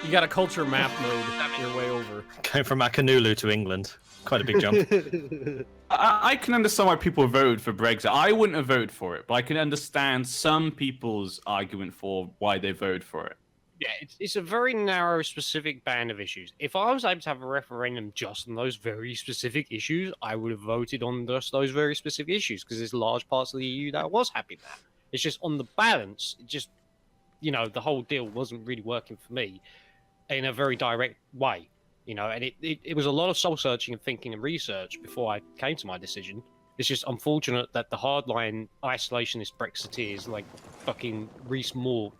You got a culture map mode. You're way over. Going from Akanulu to England. Quite a big jump. I can understand why people voted for Brexit. I wouldn't have voted for it, but I can understand some people's argument for why they voted for it. Yeah, it's a very narrow, specific band of issues. If I was able to have a referendum just on those very specific issues, I would have voted on just those very specific issues, because there's large parts of the EU that I was happy with. It's just on the balance, it just, you know, the whole deal wasn't really working for me in a very direct way, you know, and it was a lot of soul searching and thinking and research before I came to my decision. It's just unfortunate that the hardline isolationist Brexiteers like fucking Rees Mogg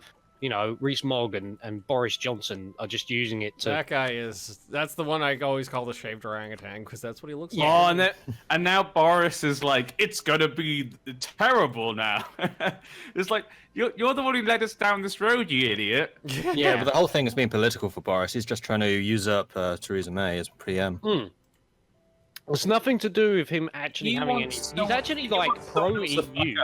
and Boris Johnson are just using it to... That guy is... That's the one I always call the shaved orangutan, because that's what he looks like. Oh, and now Boris is like, it's gonna be terrible now. It's like, you're the one who led us down this road, you idiot. Yeah, but the whole thing has been political for Boris. He's just trying to usurp Theresa May as PM. It's nothing to do with him actually having any... He's actually like pro-EU.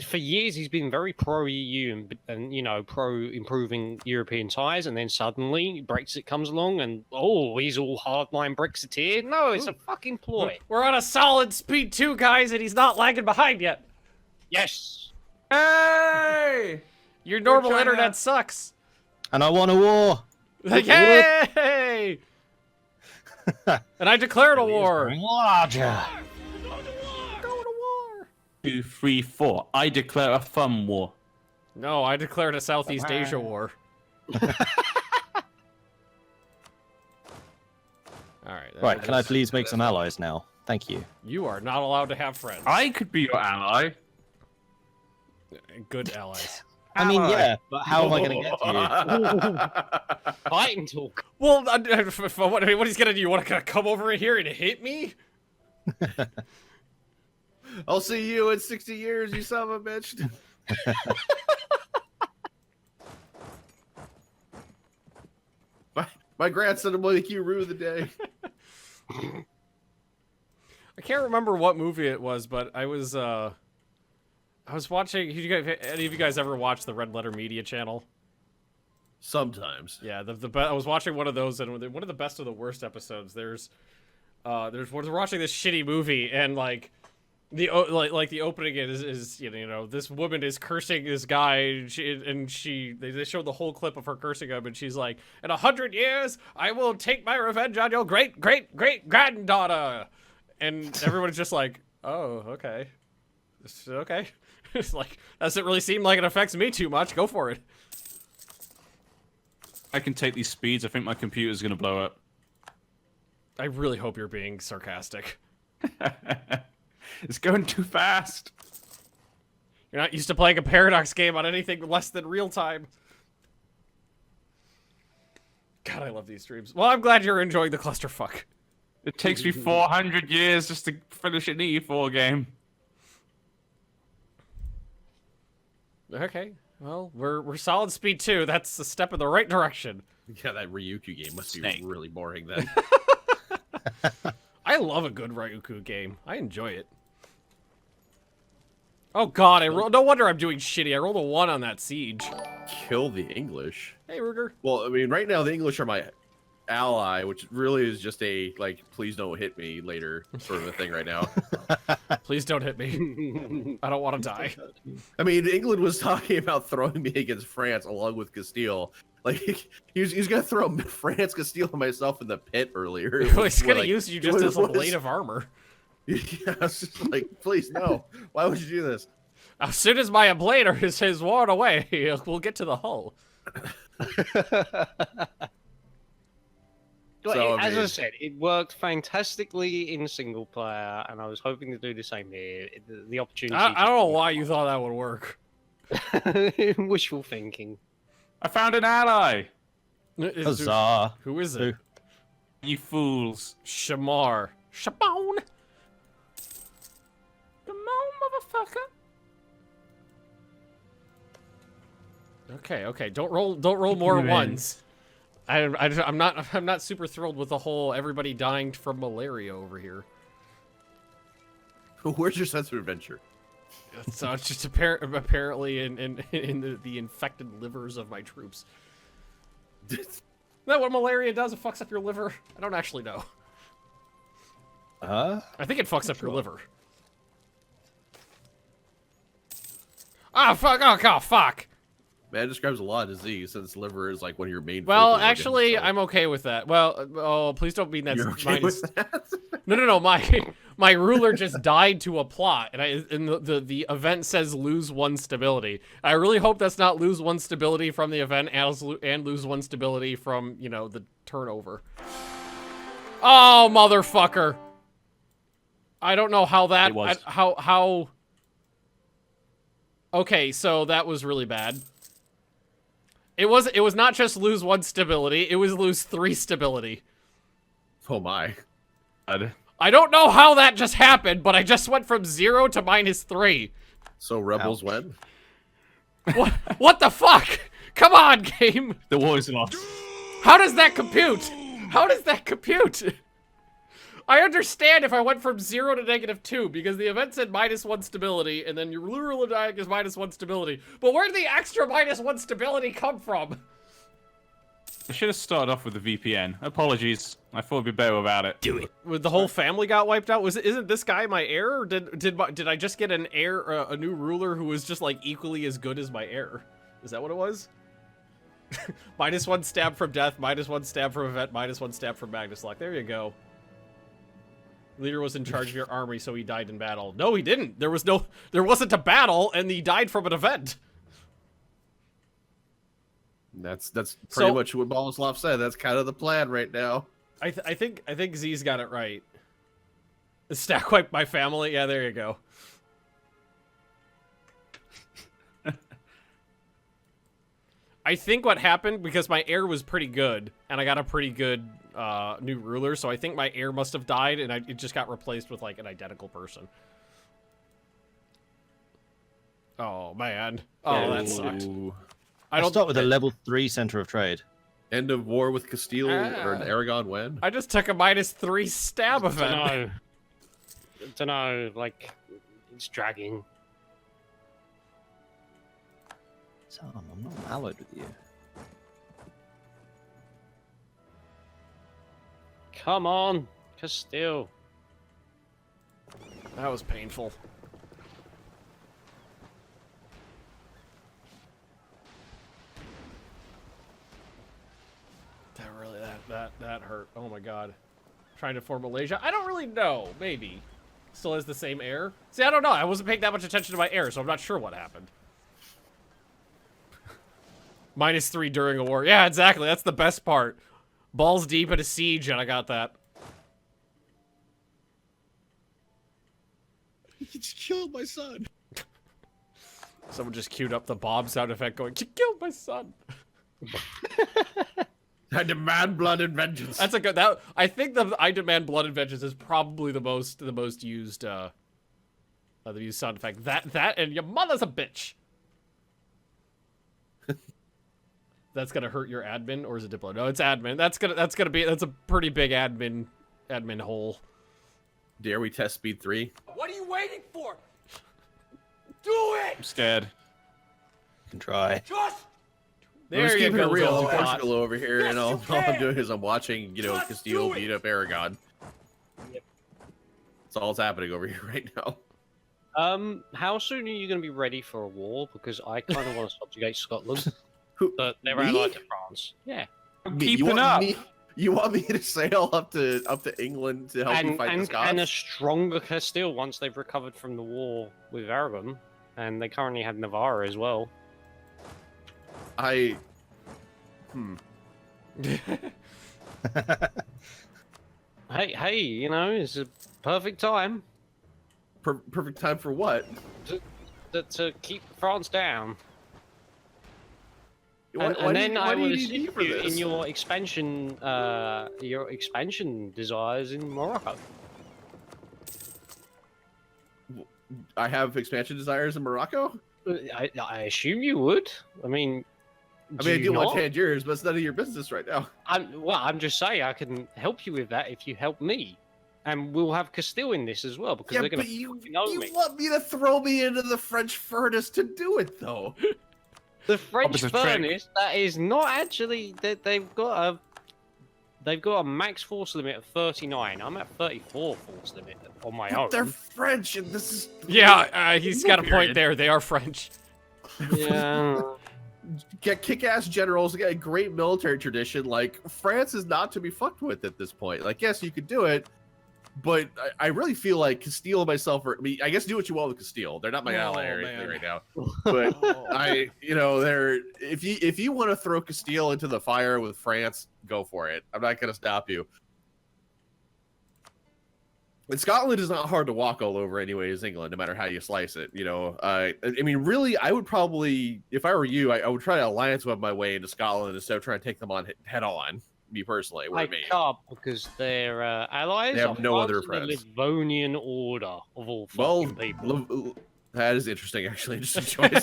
For years he's been very pro-EU and you know, pro-improving European ties, and then suddenly Brexit comes along and, oh, he's all hardline Brexiteer. No, it's a fucking ploy. We're on a solid speed 2, guys, and he's not lagging behind yet. Yes. Hey! Your normal internet sucks. And I want a war. Yay! And I declared a war. Larger. 2, 3, 4. I declare a fun war. No, I declared a Southeast Asia war. Alright. Right, can I please make some allies now? Thank you. You are not allowed to have friends. I could be your ally. Good allies. I mean, yeah, but how am I going to get to you? Fight and talk. Well, what he's going to do? You want to come over here and hit me? I'll see you in 60 years, you son of a bitch. my grandson will make you rue the day. I can't remember what movie it was, but I was watching. Any of you guys ever watch the Red Letter Media channel? Sometimes. Yeah, I was watching one of those, and one of the best of the worst episodes. We're watching this shitty movie, and like the opening is you know, this woman is cursing this guy, and they show the whole clip of her cursing him, and she's like, in 100 years I will take my revenge on your great granddaughter, and everyone's just like, oh, okay, okay. It's like, doesn't really seem like it affects me too much. Go for it. I can take these speeds. I think my computer's gonna blow up. I really hope you're being sarcastic. It's going too fast. You're not used to playing a Paradox game on anything less than real time. God, I love these streams. Well, I'm glad you're enjoying the clusterfuck. It takes me 400 years just to finish an E4 game. Okay, well, we're solid speed 2. That's a step in the right direction. Yeah, that Ryukyu game must be really boring then. I love a good Ryukyu game. I enjoy it. Oh god, no wonder I'm doing shitty. I rolled a 1 on that siege. Kill the English. Hey, Ruger. Well, I mean, right now the English are my ally, which really is just a, like, please don't hit me later sort of a thing right now. Please don't hit me. I don't want to die. I mean, England was talking about throwing me against France along with Castile. Like, he's gonna throw France, Castile, and myself in the pit earlier. He's gonna use you just as a blade of armor. Yeah, I was just like, please, no. Why would you do this? As soon as my ablator is worn away, we'll get to the hull. So, as I said, it worked fantastically in single player, and I was hoping to do the same here. The opportunity. I don't know why you thought that would work. Wishful thinking. I found an ally. Huzzah. Who is it? You fools. Shamar. Shabone. Come on, motherfucker. Okay. Don't roll more ones. I'm not super thrilled with the whole everybody dying from malaria over here. Where's your sense of adventure? So it's just apparently in the infected livers of my troops. Isn't that what malaria does? It fucks up your liver? I don't actually know. I think it fucks up your liver. Ah, fuck. Oh, God, fuck. Man, it describes a lot of disease since liver is like one of your main. Well, focal organs, actually, so- I'm okay with that. Well, oh, please don't mean that's You're okay minus. with that? No. My ruler just died to a plot, and the event says lose 1 stability. I really hope that's not lose 1 stability from the event and lose 1 stability from, you know, the turnover. Oh, motherfucker. I don't know how that... It was. How... Okay, so that was really bad. It was not just lose 1 stability, it was lose 3 stability. Oh my. God. I don't know how that just happened, but I just went from 0 to -3. So rebels win. What the fuck? Come on, game. The war is lost. How does that compute? How does that compute? I understand if I went from 0 to -2, because the event said -1 stability, and then your ruler dying is -1 stability. But where did the extra -1 stability come from? I should have started off with the VPN. Apologies. I thought it'd be better without it. Do it. The whole family got wiped out. Isn't this guy my heir? Or did I just get an heir, a new ruler who was just like equally as good as my heir? Is that what it was? -1 stab from death, -1 stab from event, -1 stab from Magnus luck. There you go. Leader was in charge of your army, so he died in battle. No, he didn't. There wasn't a battle, and he died from an event. That's pretty much what Bolislav said. That's kind of the plan right now. I think Z's got it right. Stack wipe my family. Yeah, there you go. I think what happened, because my heir was pretty good, and I got a pretty good new ruler, so I think my heir must have died, and it just got replaced with like an identical person. Oh man. Oh, that sucked. Ooh. I don't start with a level 3 center of trade. End of war with Castile or an Aragon win. I just took a -3 stab event. Don't know, like, it's dragging. So I'm not allied with you. Come on, Castile. That was painful. That hurt. Oh my god. Trying to form Malaysia? I don't really know. Maybe. Still has the same heir? See, I don't know. I wasn't paying that much attention to my heir, so I'm not sure what happened. -3 during a war. Yeah, exactly. That's the best part. Balls deep in a siege, and I got that. You just killed my son. Someone just queued up the bomb sound effect going, "You killed my son." I demand blood and vengeance. That's a good. I think the "I demand blood and vengeance" is probably the most used the used sound effect. That and your mother's a bitch. That's gonna hurt your admin, or is it Diplo? No, it's admin. That's a pretty big admin hole. Dare we test speed 3? What are you waiting for? Do it. I'm scared. You can try. Just. I'm just keeping it real. Zelda. Portugal over here, Yes, and all you I'm can. doing is I'm watching, Just Castile do it. beat up Aragon. Yep. That's all that's happening over here right now. How soon are you going to be ready for a war? Because I kind of want to subjugate Scotland, Who? but they're Me? allied to France. Yeah. I'm Me? keeping up. You want me to sail up to England to help you fight the Scots? And a stronger Castile once they've recovered from the war with Aragon, and they currently have Navarre as well. Hey, it's a perfect time Perfect time for what? to keep France down. Why And then I do would you assist need for you this? in your expansion desires in Morocco. I have expansion desires in Morocco? I assume you would. I mean, I do you want not? Tangiers, but it's none of your business right now. I'm just saying I can help you with that if you help me, and we'll have Castile in this as well because they're going but to you fucking own me. want me to throw me into the French furnace to do it, though. The French Opposite trick. furnace, that is not actually. They've got a max force limit of 39. I'm at 34 force limit on my own. They're French, and this is Yeah, he's got a point period. there. They are French. Yeah. Get kick-ass generals, get a great military tradition. Like, France is not to be fucked with at this point. Like, yes, you could do it, but I really feel like Castile and myself are. I mean, I guess do what you want with Castile. They're not my ally or anything right now. But they're. If you want to throw Castile into the fire with France, go for it. I'm not gonna stop you. And Scotland is not hard to walk all over anyway as England, no matter how you slice it. I mean, really, I would probably, if I were you, I would try to alliance web my way into Scotland instead of trying to take them on head on. Me personally, I can't because they're allies. They have of no France other and friends. The Livonian Order of all Well, fucking people. that is interesting, actually. Interesting choice.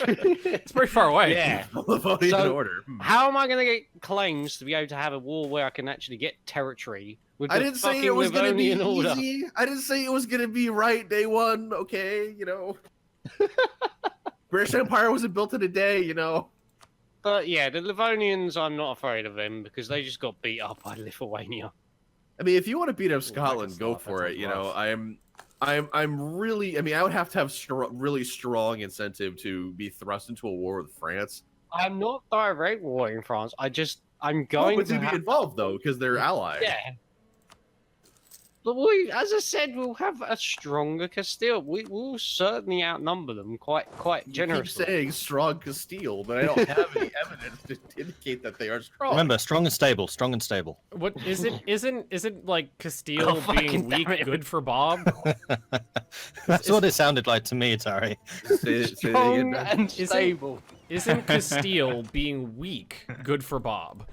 It's pretty far away. Yeah. Livonian So, order. How am I going to get claims to be able to have a war where I can actually get territory with I the didn't say fucking it was going to be Livonian Order? easy. I didn't say it was going to be right day one. Okay, British Empire wasn't built in a day. But yeah, the Livonians, I'm not afraid of them because they just got beat up by Lithuania. I mean, if you want to beat up Scotland, Microsoft, go that for it. sounds rough. I'm really. I mean, I would have to have really strong incentive to be thrust into a war with France. I'm not direct warring France. I'm No, going but to to be have... involved though, because they're allies. Yeah. But as I said, we'll have a stronger Castile. We'll certainly outnumber them quite You keep generously. saying strong Castile, but I don't have any evidence to indicate that they are strong. Remember, strong and stable. Strong and stable. What isn't like Oh, Castile fucking being weak damn it. good for Bob? That's what it sounded like to me, Tari. Say it Strong again, man. and stable. Isn't Castile being weak good for Bob?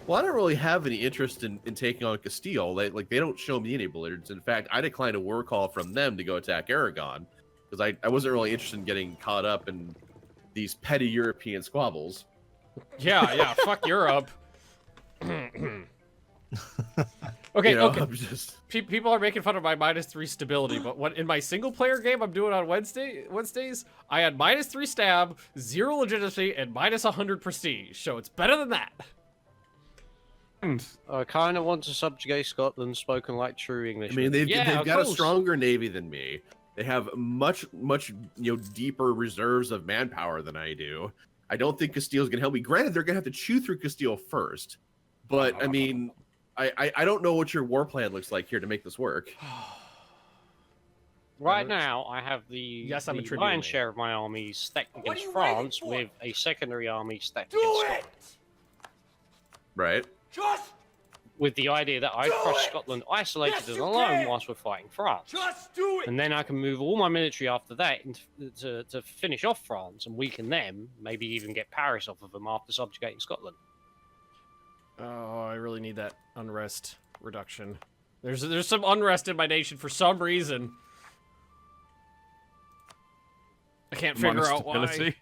Well, I don't really have any interest in taking on Castile. They don't show me any belligerence. In fact, I declined a war call from them to go attack Aragon because I wasn't really interested in getting caught up in these petty European squabbles. Yeah, fuck Europe. Okay, I'm just people are making fun of my -3 stability, but what in my single player game I'm doing on Wednesdays, I had -3 stab, 0 legitimacy, and -100 prestige. So it's better than that. I kind of want to subjugate Scotland, spoken like true English. I mean, they've yeah, got a course. stronger navy than me. They have much deeper reserves of manpower than I do. I don't think Castile's gonna help me. Granted, they're gonna have to chew through Castile first, but I mean, I don't know what your war plan looks like here to make this work. Right now, I have the Yes, I'm a the tribune. lion's share of my army stacked What are against you waiting France for? with a secondary army stacked Do against it! Scotland. Right? Just With the idea that I Do crush it! Scotland isolated Yes, and you alone can! whilst we're fighting France. Just do it! And then I can move all my military after that to finish off France and weaken them, maybe even get Paris off of them after subjugating Scotland. Oh, I really need that unrest reduction. There's some unrest in my nation for some reason. I can't figure out why. Stability.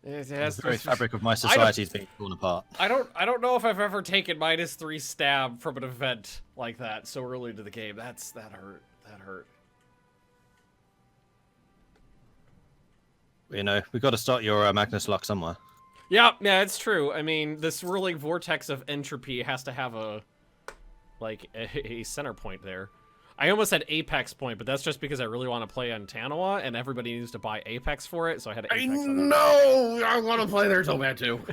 It The has very this- fabric of my society is being torn apart. I don't know if I've ever taken -3 stab from an event like that so early into the game. That hurt. That hurt. We've got to start your Magnus luck somewhere. Yeah, it's true. I mean, this swirling vortex of entropy has to have a center point there. I almost said apex point, but that's just because I really want to play on Tanawa, and everybody needs to buy apex for it, so I had I apex on it. know. I want to play there so bad too.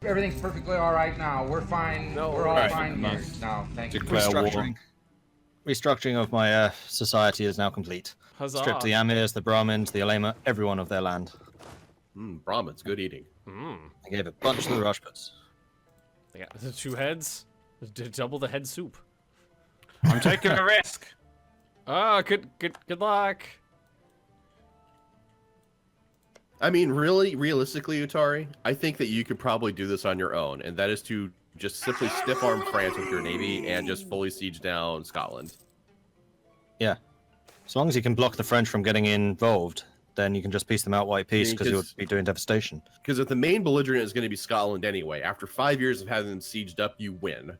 Everything's perfectly all right now. We're fine. No, we're all right. fine here now. Thank you. Declare war. Restructuring of my society is now complete. Huzzah. Stripped the Amirs, the Brahmins, the Alema, everyone of their land. Brahmins, good eating. I gave a bunch to the Rajputs. They got the 2 heads. Double the head soup. I'm taking a risk. Ah, good luck. I mean, really, realistically, Utari, I think that you could probably do this on your own, and that is to just simply stiff-arm France with your navy and just fully siege down Scotland. Yeah. As long as you can block the French from getting involved, then you can just piece them out white piece because you'll be doing devastation. Because if the main belligerent is going to be Scotland anyway, after 5 years of having them sieged up, you win.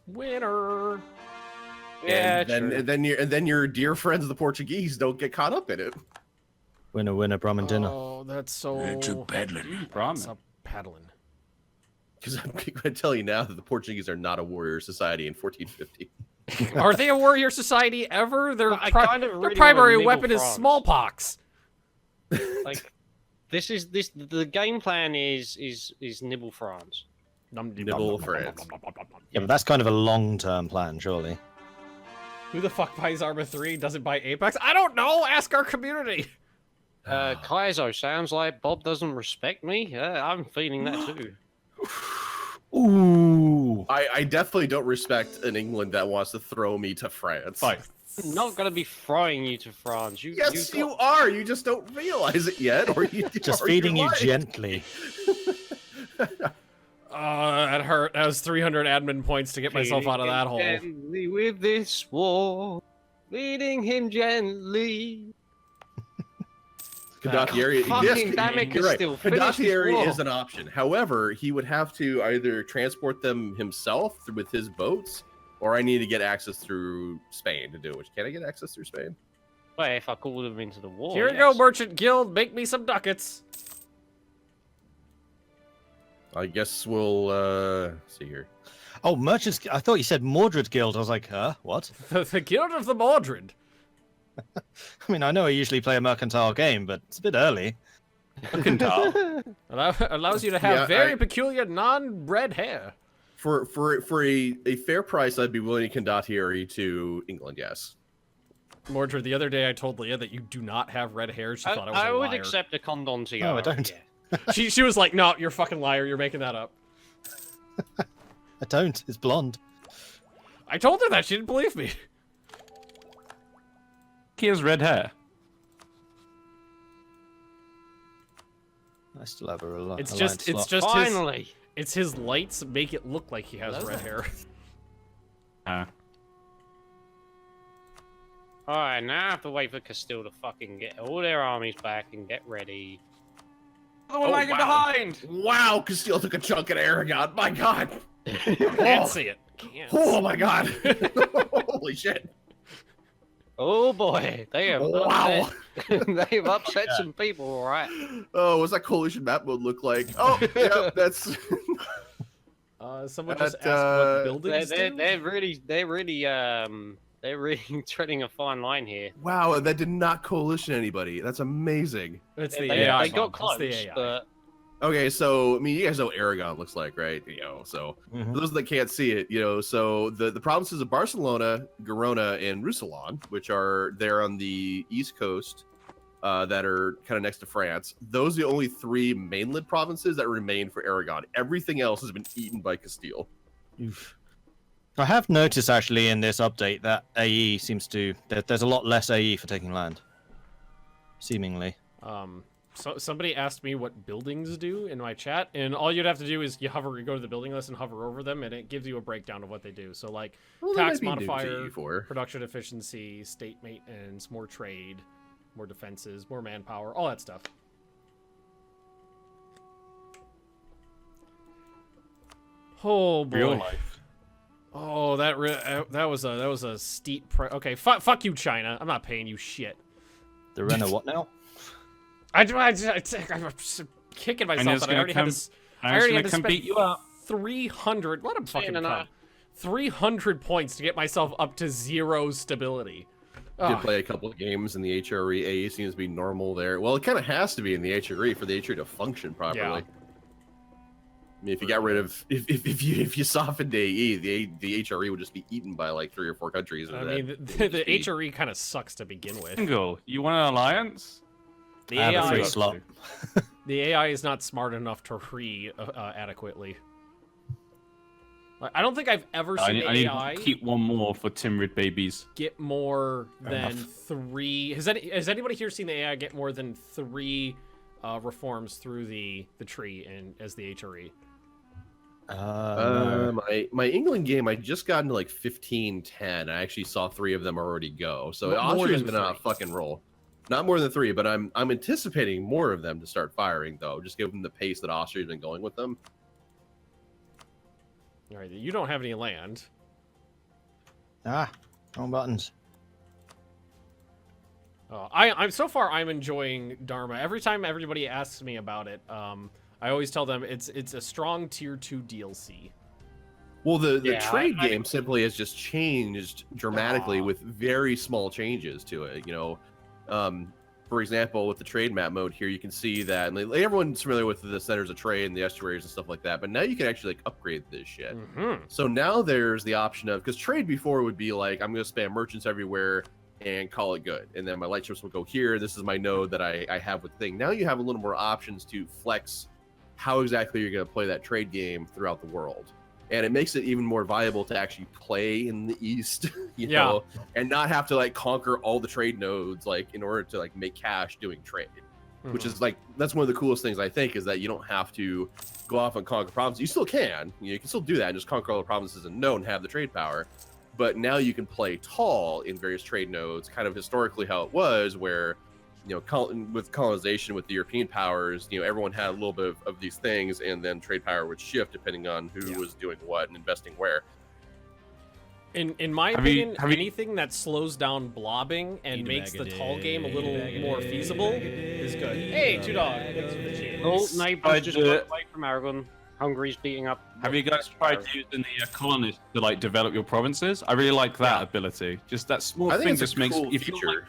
Winner. Yeah, and then your dear friends the Portuguese don't get caught up in it. Winner, winner, Brahmin dinner. Oh, that's so. Brahmin. That's a paddling. Because I'm going to tell you now that the Portuguese are not a warrior society in 1450. Are they a warrior society ever? Their, I kind of their really primary wanna weapon nibble is France. smallpox. Like, the game plan is nibble France. Nibble France. Yeah, but that's kind of a long-term plan, surely. Who the fuck buys Arma 3 doesn't buy Apex? I don't know. Ask our community. Kaizo sounds like Bob doesn't respect me. I'm feeling that too. Ooh. I definitely don't respect an England that wants to throw me to France. Fight. I'm not gonna be throwing you to France. Yes, you are. You just don't realize it yet, or you Just or feeding you lying. gently. That hurt. That was 300 admin points to get myself out of that hole. Gently with this war, leading him gently. Condottieri, Fucking damn it, you're right. Castile, finish this Condottieri war. is an option. However, he would have to either transport them himself with his boats, or I need to get access through Spain to do it. Can I get access through Spain? Well, if I call them into the war. Here you yes. go, Merchant Guild. Make me some ducats. I guess we'll see here. Oh, merchants. I thought you said Mordred Guild. I was like, huh? What? The Guild of the Mordred. I mean, I know I usually play a mercantile game, but it's a bit early. Mercantile. Allows you to have Yeah, very I- peculiar non-red hair. For a fair price, I'd be willing to Condottieri to England. Yes. Mordred, the other day I told Leah that you do not have red hair. She thought I was I a would liar. accept a condom to you. No, I don't. She was like, no, you're a fucking liar. You're making that up. I don't. It's blonde. I told her that. She didn't believe me. He has red hair. I still have a It's a just line slot. Finally. it's his lights make it look like he has red hair. Alright, now I have to wait for Castile to fucking get all their armies back and get ready. Oh, we're lagging behind! Wow, Castile took a chunk at Aragon. My God. Can't see it. Can't. Oh my God. Holy shit. Oh boy, they have Wow. they've upset some people, alright. Oh, what's that coalition map mode look like? Oh, yeah, that's. Someone That, just asked what buildings They're, do? they're really treading a fine line here. Wow, and that did not coalition anybody. That's amazing. It's the They AI. got Bob. close, It's the AI. but Okay, so I mean, you guys know what Aragon looks like, right? You know, so Mhm. for those that can't see it, you know, so the provinces of Barcelona, Girona, and Roussillon, which are there on the east coast, that are kind of next to France. Those are the only three mainland provinces that remain for Aragon. Everything else has been eaten by Castile. Oof. I have noticed actually in this update that AE seems to there's a lot less AE for taking land. Seemingly. So somebody asked me what buildings do in my chat, and all you'd have to do is you go to the building list and hover over them, and it gives you a breakdown of what they do. So like Well, that tax might be new to modifier, you for. production efficiency, state maintenance, more trade, more defenses, more manpower, all that stuff. Oh boy. Real life. Oh, that was a steep okay, fuck you, China. I'm not paying you shit. The Renault what now? I'm kicking myself that I already had to. I already had to spend beat you up. 300. Let him fucking Saying come. 300 points to get myself up to 0 stability. Did Ugh. play a couple of games in the HRE. AE seems to be normal there. Well, it kind of has to be in the HRE for the HRE to function properly. Yeah. I mean, if you got rid of if you softened AE, the HRE would just be eaten by like 3 or 4 countries. I mean, the HRE kind of sucks to begin with. Single. You want an alliance? The I have a free AI, slot. the AI is not smart enough to adequately. Like, I don't think I've ever I seen need, the I need AI to keep one more for Timrid babies. get more than enough. 3. Has anybody here seen the AI get more than 3 reforms through the tree and as the HRE? No. My England game, I just got into like 15-10. I actually saw 3 of them already go. So More Austria's than been on a 3. fucking roll. Not more than 3, but I'm anticipating more of them to start firing though. Just given the pace that Austria's been going with them. All right, you don't have any land. Ah, wrong buttons. I'm so far I'm enjoying Dharma. Every time everybody asks me about it, I always tell them it's a strong tier 2 DLC. Well, the Yeah, trade game simply has just changed dramatically with very small changes to it. You know, for example, with the trade map mode here, you can see that, and like, everyone's familiar with the centers of trade and the estuaries and stuff like that. But now you can actually like upgrade this shit. So now there's the option of, because trade before would be like, I'm going to spam merchants everywhere and call it good, and then my lightships will go here. This is my node that I have with the thing. Now you have a little more options to flex how exactly you're going to play that trade game throughout the world. And it makes it even more viable to actually play in the East, you know, and not have to like conquer all the trade nodes, like in order to like make cash doing trade, which is like, that's one of the coolest things I think, is that you don't have to go off and conquer provinces. You still can, you can still do that and just conquer all the provinces and know and have the trade power. But now you can play tall in various trade nodes, kind of historically how it was, where, you know, with colonization with the European powers, you know, everyone had a little bit of these things, and then trade power would shift depending on who was doing what and investing where. In my opinion, anything that slows down blobbing and makes the tall game a little more feasible is good. Hey, Two Dog. Thanks for the cheer. Oh, Naples just got away from Aragon. Hungary's beating up. Have you guys tried using the colonists to like develop your provinces? I really like that ability. Just that small thing just makes cool you feel like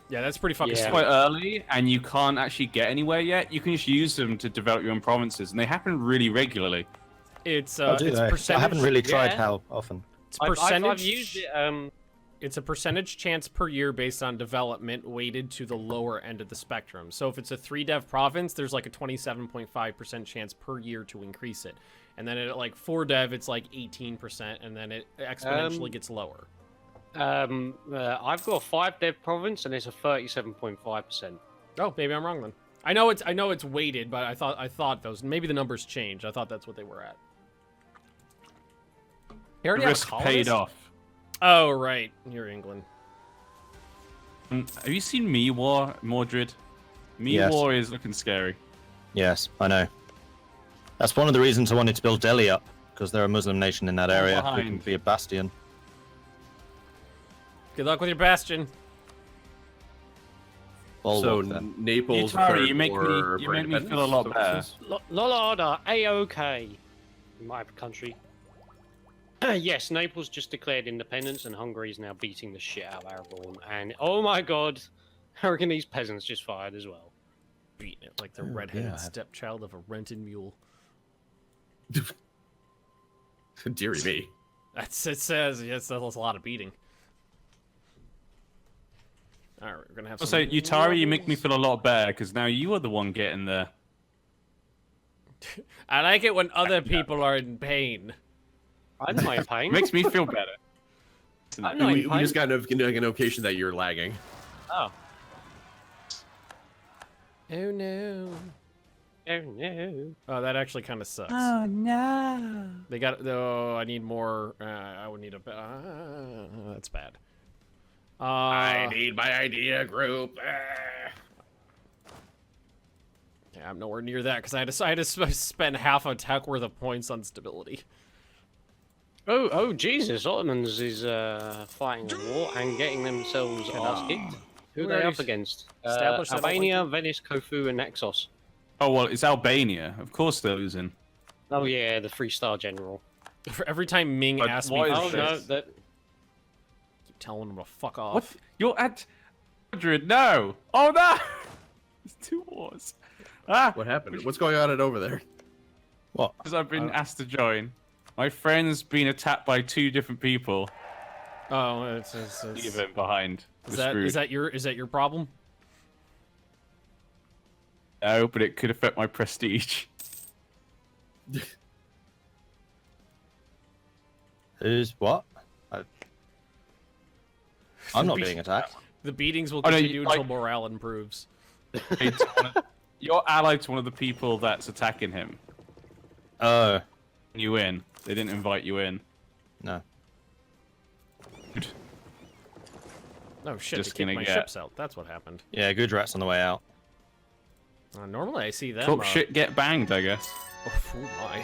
Yeah, that's pretty fucking it's sweet. quite early, and you can't actually get anywhere yet. You can just use them to develop your own provinces, and they happen really regularly. It's percentage. I haven't really tried how often. It's percentage. I've used it. It's a percentage chance per year based on development weighted to the lower end of the spectrum. So if it's a 3-dev province, there's like a 27.5% chance per year to increase it. And then at like 4-dev, it's like 18%, and then it exponentially gets lower. I've got a 5-dev province, and it's a 37.5%. Oh, maybe I'm wrong then. I know it's weighted, but I thought those, maybe the numbers changed. I thought that's what they were at. You already The have a risk colonist? paid off. Oh right, you're England. Have you seen Me War, Mordred? Me Yes. War is looking scary. Yes, I know. That's one of the reasons I wanted to build Delhi up, because they're a Muslim nation in that area. We can be a bastion. Good luck with your bastion. Bulwark, then. Naples. Utari, you make me feel a lot better. Lolada, A-OK. In my country. Yes, Naples just declared independence, and Hungary is now beating the shit out of Aragon. And oh my god, Aragonese peasants just fired as well. Beating it like the redheaded yeah. stepchild of a rented mule. Deary me. It says, yes, that's a lot of beating. Alright, we're gonna have I'll some... say, Utari, you make me feel a lot better, because now you are the one getting there. I like it when other people are in pain. I'm not in pain. Makes me feel better. I'm not We in pain. just got a notification that you're lagging. Oh. Oh no. Oh no. Oh, that actually kind of sucks. Oh no. They got... Oh, I need more... I would need a... that's bad. I need my idea group. Yeah, I'm nowhere near that, because I had to spend half a tech worth of points on stability. Oh, Jesus! Ottomans is fighting a war and getting themselves ass kicked. Who are they up against? Established Albania, Venice, Corfu, and Naxos. Oh, well, it's Albania. Of course they're losing. Oh yeah, the 3-star general. For every time Ming But asks me why for is Oh shit, no, this? that keep telling him to fuck off. What? You're at 100. No! Oh, no! It's 2 wars. Ah! What happened? What's going on over there? What? Because I've been asked to join. My friend's been attacked by 2 different people. Oh, it's Leave him behind. is We're that screwed. your problem? No, but it could affect my prestige. Who's what? I'm not being attacked. The beatings will Oh, no, continue until like- morale improves. You're allied to one of the people that's attacking him. Oh, You in. They didn't invite you in. no. Good. Oh shit, Just they kicked gonna my get- ships out. That's what happened. Yeah, Gujarat's on the way out. Normally I see them. Talk shit, get banged, I guess. Oh my.